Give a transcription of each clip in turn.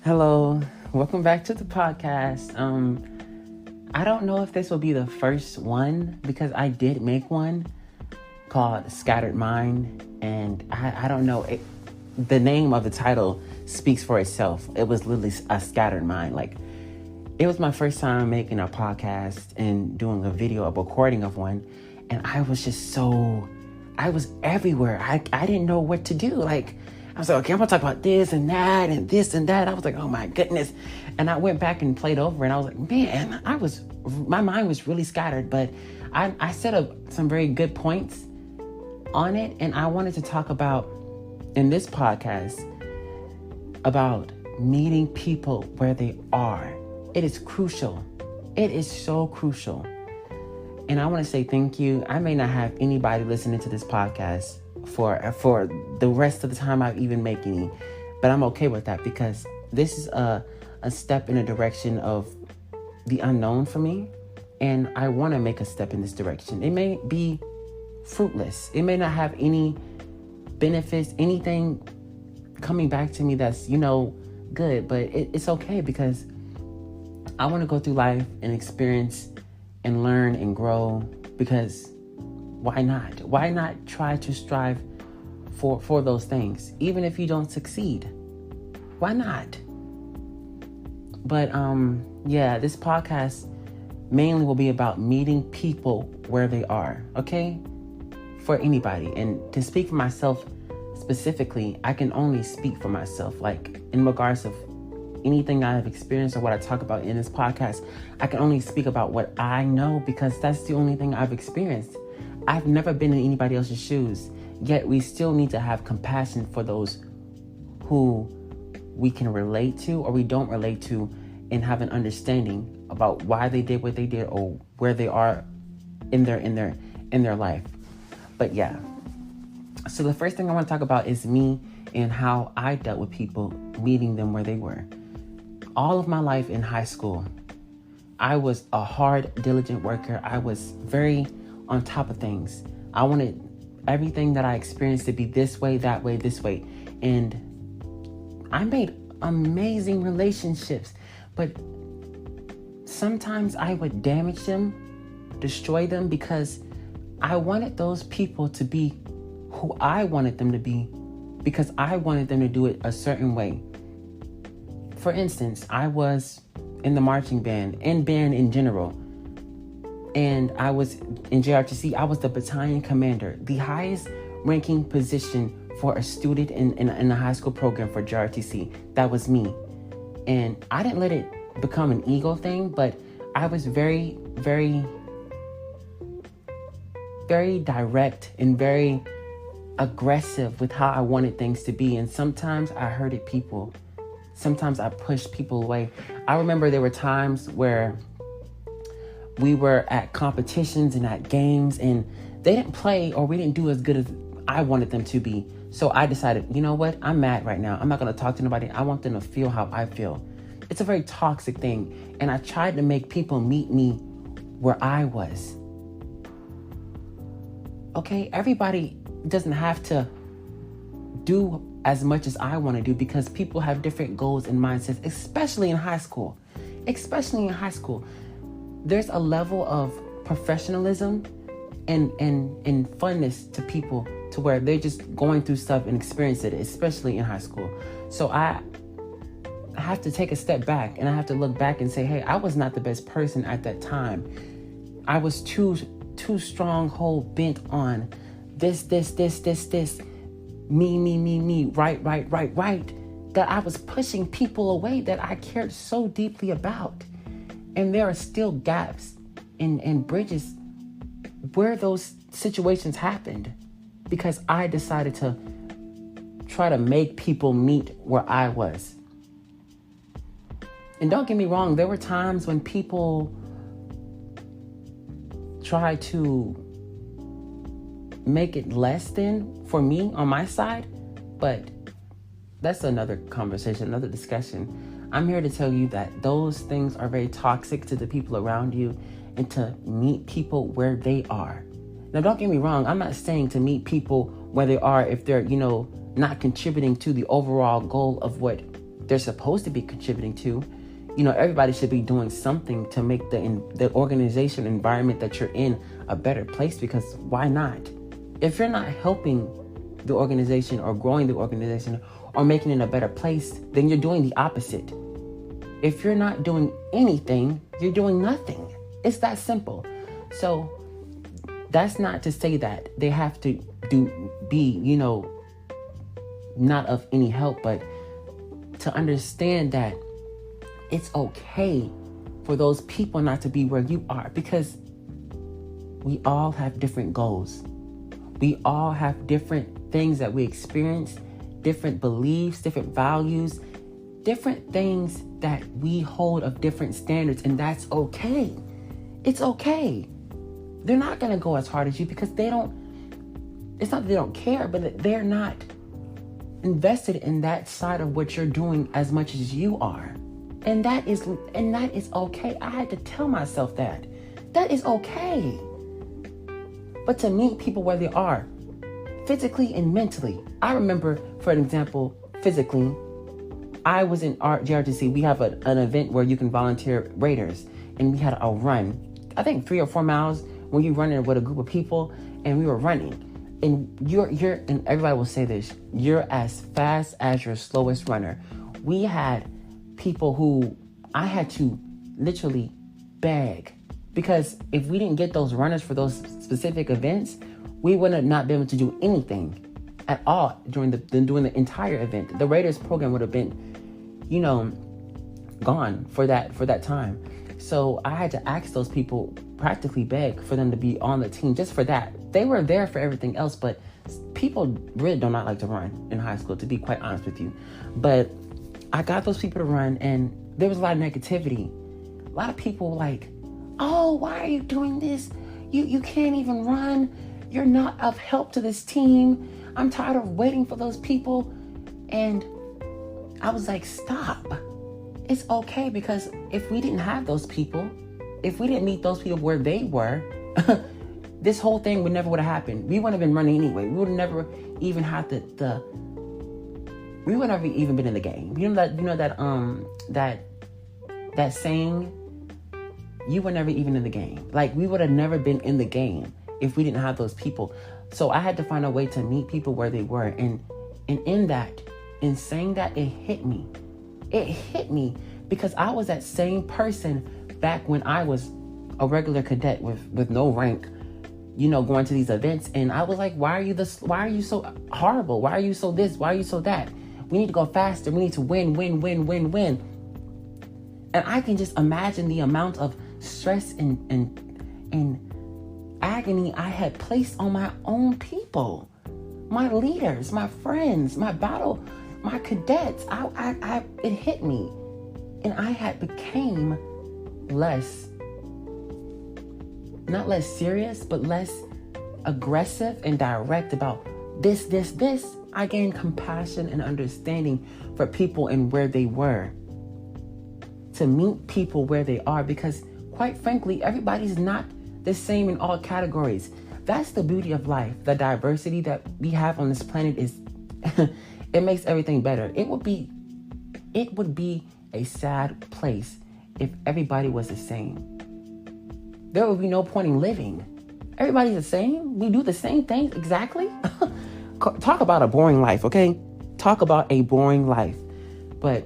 Hello, welcome back to the podcast. I don't know if this will be the first one because I did make one called Scattered Mind, and I don't know. The name of the title speaks for itself. It was literally a scattered mind. Like, it was my first time making a podcast and doing a recording of one, and I was everywhere. I didn't know what to do. Like, I was like, okay, I'm gonna talk about this and that and this and that. I was like, oh my goodness. And I went back and played over and I was like, man, my mind was really scattered, but I set up some very good points on it. And I wanted to talk about, in this podcast, about meeting people where they are. It is crucial. It is so crucial. And I want to say thank you. I may not have anybody listening to this podcast for the rest of the time I've even making it, but I'm okay with that because this is a step in a direction of the unknown for me, and I want to make a step in this direction. It may be fruitless. It may not have any benefits, anything coming back to me that's, good, but it's okay because I want to go through life and experience and learn and grow, because why not? Why not try to strive for those things, even if you don't succeed? Why not? But this podcast mainly will be about meeting people where they are, okay? For anybody. And to speak for myself specifically, I can only speak for myself. Like, in regards of anything I have experienced or what I talk about in this podcast, I can only speak about what I know because that's the only thing I've experienced. I've never been in anybody else's shoes, yet we still need to have compassion for those who we can relate to or we don't relate to, and have an understanding about why they did what they did or where they are in their life. But yeah, so the first thing I want to talk about is me and how I dealt with people, meeting them where they were. All of my life in high school, I was a hard, diligent worker. I was very on top of things. I wanted everything that I experienced to be this way, that way, this way. And I made amazing relationships, but sometimes I would damage them, destroy them, because I wanted those people to be who I wanted them to be, because I wanted them to do it a certain way. For instance, I was in the marching band, in general. And I was in JRTC, I was the battalion commander, the highest ranking position for a student in a high school program for JRTC. That was me. And I didn't let it become an ego thing, but I was very, very, very direct and very aggressive with how I wanted things to be. And sometimes I hurted people. Sometimes I pushed people away. I remember there were times where we were at competitions and at games and they didn't play, or we didn't do as good as I wanted them to be. So I decided, you know what? I'm mad right now. I'm not going to talk to nobody. I want them to feel how I feel. It's a very toxic thing. And I tried to make people meet me where I was. Okay, everybody doesn't have to do as much as I want to do, because people have different goals and mindsets, especially in high school. There's a level of professionalism and funness to people to where they're just going through stuff and experience it, especially in high school. So I have to take a step back and I have to look back and say, hey, I was not the best person at that time. I was too stronghold bent on this, me, right, that I was pushing people away that I cared so deeply about. And there are still gaps and bridges where those situations happened, because I decided to try to make people meet where I was. And don't get me wrong, there were times when people tried to make it less than for me on my side, but that's another conversation, another discussion. I'm here to tell you that those things are very toxic to the people around you, and to meet people where they are. Now, don't get me wrong. I'm not saying to meet people where they are if they're, not contributing to the overall goal of what they're supposed to be contributing to. Everybody should be doing something to make the organization environment that you're in a better place, because why not? If you're not helping the organization or growing the organization or making it a better place, then you're doing the opposite. If you're not doing anything, you're doing nothing. It's that simple. So that's not to say that they have to be not of any help, but to understand that it's okay for those people not to be where you are, because we all have different goals. We all have different things that we experience, different beliefs, different values, different things that we hold of different standards, and that's okay. It's okay. They're not going to go as hard as you because it's not that they don't care, but they're not invested in that side of what you're doing as much as you are. And that is okay. I had to tell myself that is okay. But to meet people where they are, physically and mentally. I remember, for an example, physically, I was in JRTC. We have an event where you can volunteer raiders, and we had a run. I think 3 or 4 miles when you're running with a group of people, and we were running. And you're and everybody will say this, you're as fast as your slowest runner. We had people who I had to literally beg, because if we didn't get those runners for those specific events, we would have not been able to do anything at all during the entire event. The Raiders program would have been, gone for that time. So I had to ask those people, practically beg for them to be on the team just for that. They were there for everything else, but people really do not like to run in high school, to be quite honest with you. But I got those people to run, and there was a lot of negativity. A lot of people were like, oh, why are you doing this? You can't even run. You're not of help to this team. I'm tired of waiting for those people. And I was like, stop. It's okay, because if we didn't have those people, if we didn't meet those people where they were, this whole thing would have happened. We wouldn't have been running anyway. We would have never even had we would have even been in the game. That saying, you were never even in the game. Like, we would have never been in the game if we didn't have those people. So I had to find a way to meet people where they were. And in saying that, it hit me. It hit me because I was that same person back when I was a regular cadet with no rank, going to these events. And I was like, why are you so horrible? Why are you so this? Why are you so that? We need to go faster. We need to win. And I can just imagine the amount of stress and agony I had placed on my own people, my leaders, my friends, my cadets. It hit me, and I had became not less serious, but less aggressive and direct about this. I gained compassion and understanding for people and where they were, to meet people where they are, because quite frankly, everybody's not the same in all categories. That's the beauty of life. The diversity that we have on this planet is, it makes everything better. It would be a sad place if everybody was the same. There would be no point in living. Everybody's the same. We do the same things exactly. Talk about a boring life, okay? Talk about a boring life. But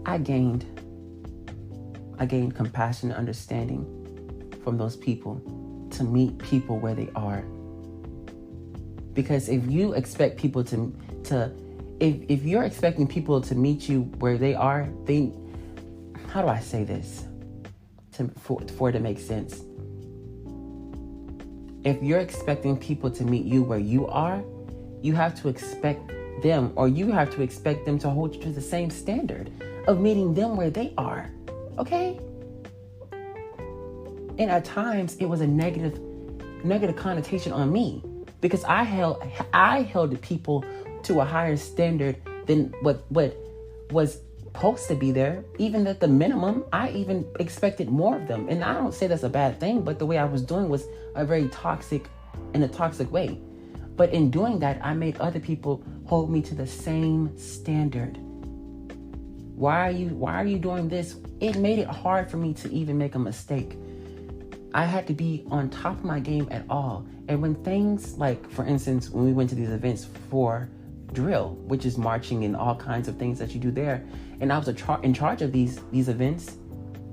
I gained compassion and understanding from those people, to meet people where they are. Because if you expect people if you're expecting people to meet you where they are, how do I say this for it to make sense? If you're expecting people to meet you where you are, you have to expect them, or you have to expect them to hold you to the same standard of meeting them where they are. Okay? And at times it was a negative connotation on me, because I held the people to a higher standard than what was supposed to be there. Even at the minimum, I even expected more of them. And I don't say that's a bad thing, but the way I was doing was in a toxic way. But in doing that, I made other people hold me to the same standard. Why are you doing this? It made it hard for me to even make a mistake. I had to be on top of my game at all. And when things like, for instance, when we went to these events for drill, which is marching and all kinds of things that you do there, and I was in charge of these events.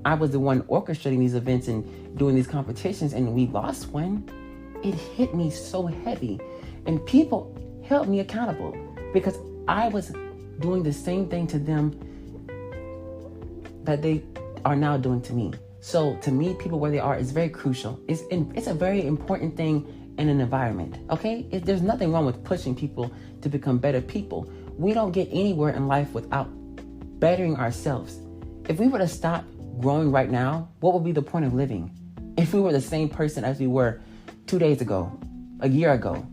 I was the one orchestrating these events and doing these competitions, and we lost one. It hit me so heavy, and people held me accountable because I was doing the same thing to them that they are now doing to me. So to meet people where they are is very crucial. It's a very important thing in an environment, okay? There's nothing wrong with pushing people to become better people. We don't get anywhere in life without bettering ourselves. If we were to stop growing right now, what would be the point of living? If we were the same person as we were 2 days ago, a year ago.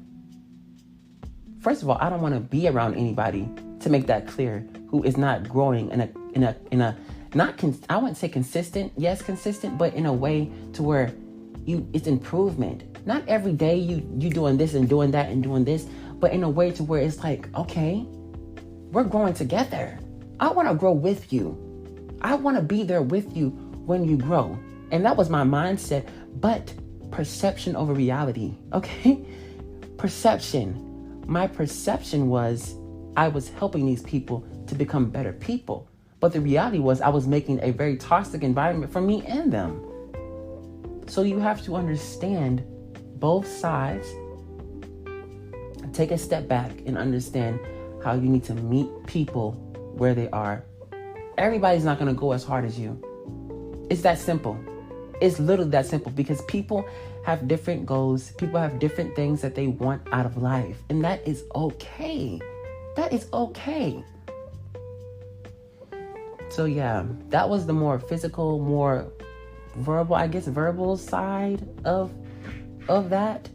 First of all, I don't want to be around anybody, to make that clear, who is not growing in a I wouldn't say consistent, yes, consistent, but in a way to where it's improvement. Not every day you doing this and doing that and doing this, but in a way to where it's like, okay, we're growing together. I want to grow with you. I want to be there with you when you grow. And that was my mindset, but perception over reality, okay? Perception. My perception was I was helping these people to become better people. But the reality was I was making a very toxic environment for me and them. So you have to understand both sides. Take a step back and understand how you need to meet people where they are. Everybody's not going to go as hard as you. It's that simple. It's literally that simple, because people have different goals. People have different things that they want out of life. And that is okay. That is okay. So yeah, that was the more physical, more verbal side of that.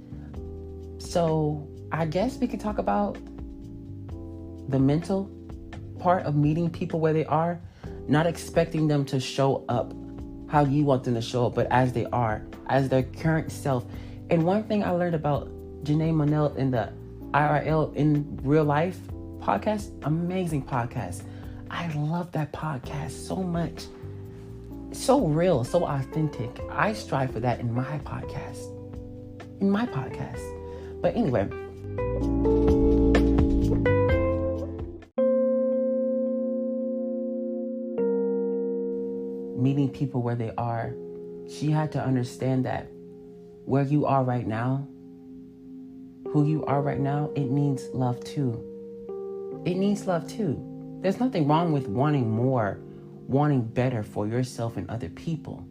So I guess we could talk about the mental part of meeting people where they are, not expecting them to show up how you want them to show up, but as they are, as their current self. And one thing I learned about Janae Monell in the IRL in Real Life podcast, amazing podcast. I love that podcast so much. So real, so authentic. I strive for that in my podcast. But anyway. Meeting people where they are, she had to understand that where you are right now, who you are right now, it needs love too. It needs love too. There's nothing wrong with wanting more, wanting better for yourself and other people.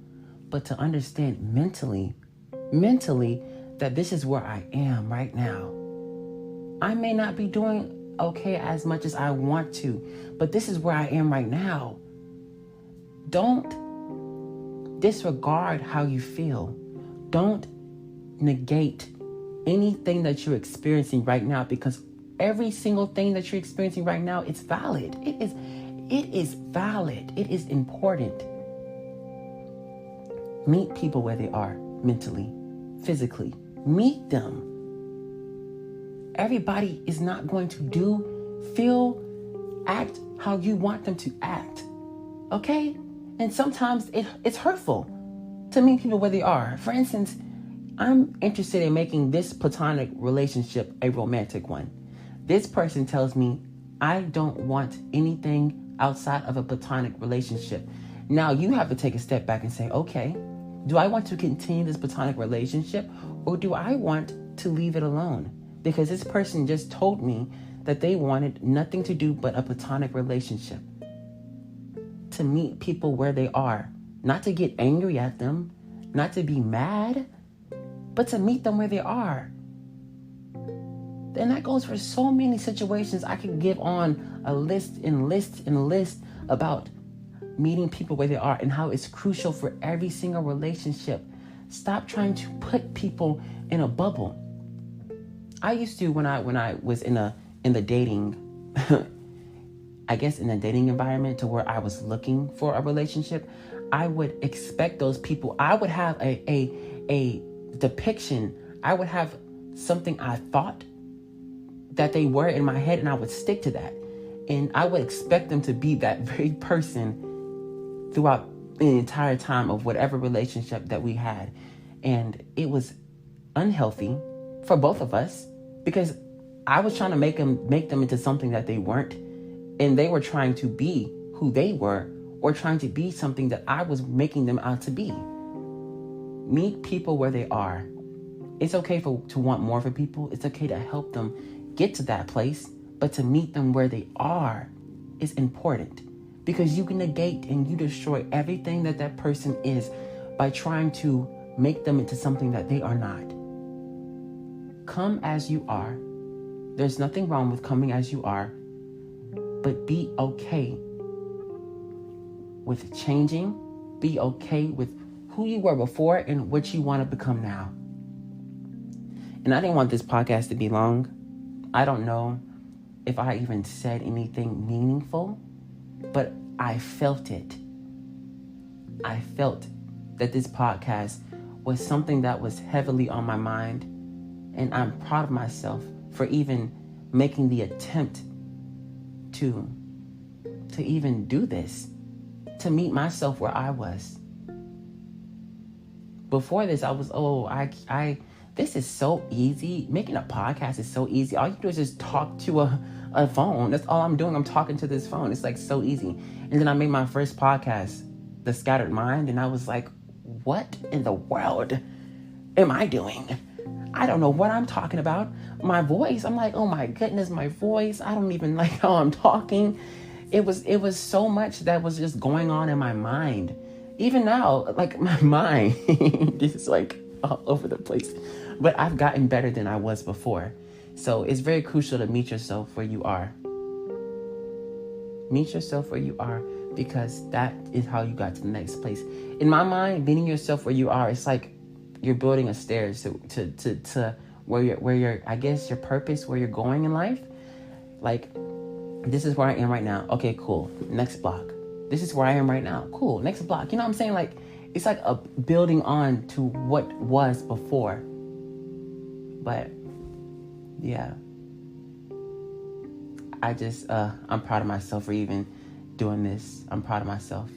But to understand mentally, that this is where I am right now. I may not be doing okay as much as I want to, but this is where I am right now. Don't disregard how you feel. Don't negate anything that you're experiencing right now, because every single thing that you're experiencing right now, it's valid. It is valid. It is important. Meet people where they are mentally, physically. Meet them. Everybody is not going to act how you want them to act. Okay? And sometimes it's hurtful to meet people where they are. For instance, I'm interested in making this platonic relationship a romantic one. This person tells me I don't want anything outside of a platonic relationship. Now you have to take a step back and say, okay, do I want to continue this platonic relationship, or do I want to leave it alone? Because this person just told me that they wanted nothing to do but a platonic relationship. To meet people where they are, not to get angry at them, not to be mad, but to meet them where they are. And that goes for so many situations. I could give on a list about meeting people where they are and how it's crucial for every single relationship. Stop trying to put people in a bubble. I used to, when I was in the dating, I guess in a dating environment to where I was looking for a relationship, I would expect those people. I would have a depiction. I would have something I thought that they were in my head, and I would stick to that. And I would expect them to be that very person throughout the entire time of whatever relationship that we had. And it was unhealthy for both of us, because I was trying to make them into something that they weren't, and they were trying to be who they were, or trying to be something that I was making them out to be. Meet people where they are. It's okay to want more for people. It's okay to help them get to that place, but to meet them where they are is important, because you can negate and you destroy everything that person is by trying to make them into something that they are not. Come as you are. There's nothing wrong with coming as you are, but be okay with changing. Be okay with who you were before and what you want to become now. And I didn't want this podcast to be long. I don't know if I even said anything meaningful, but I felt it. I felt that this podcast was something that was heavily on my mind, and I'm proud of myself for even making the attempt to even do this, to meet myself where I was. Before this, I was, this is so easy. Making a podcast is so easy. All you do is just talk to a phone. That's all I'm doing. I'm talking to this phone. It's like so easy. And then I made my first podcast, The Scattered Mind, and I was like, what in the world am I doing? I don't know what I'm talking about. My voice, I'm like, oh my goodness, my voice. I don't even like how I'm talking. It was so much that was just going on in my mind. Even now, like my mind is like all over the place. But I've gotten better than I was before. So it's very crucial to meet yourself where you are. Meet yourself where you are, because that is how you got to the next place. In my mind, meeting yourself where you are, it's like you're building a stairs to where you're, I guess, your purpose, where you're going in life. Like, this is where I am right now. Okay, cool. Next block. This is where I am right now. Cool. Next block. You know what I'm saying? Like, it's like a building on to what was before. But yeah, I'm proud of myself for even doing this. I'm proud of myself.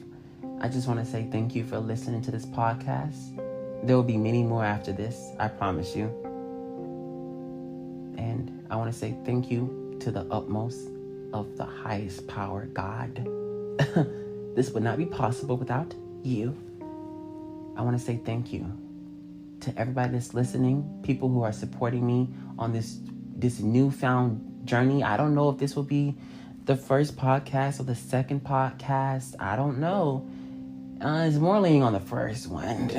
I just want to say thank you for listening to this podcast. There will be many more after this, I promise you. And I want to say thank you to the utmost of the highest power, God. This would not be possible without you. I want to say thank you to everybody that's listening, people who are supporting me on this newfound journey. I don't know if this will be the first podcast or the second podcast. I don't know. It's more leaning on the first one.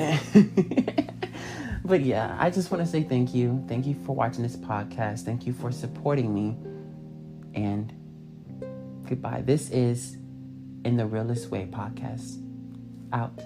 But yeah, I just want to say thank you. Thank you for watching this podcast. Thank you for supporting me. And goodbye. This is NTheRealestWay Podcast. Out.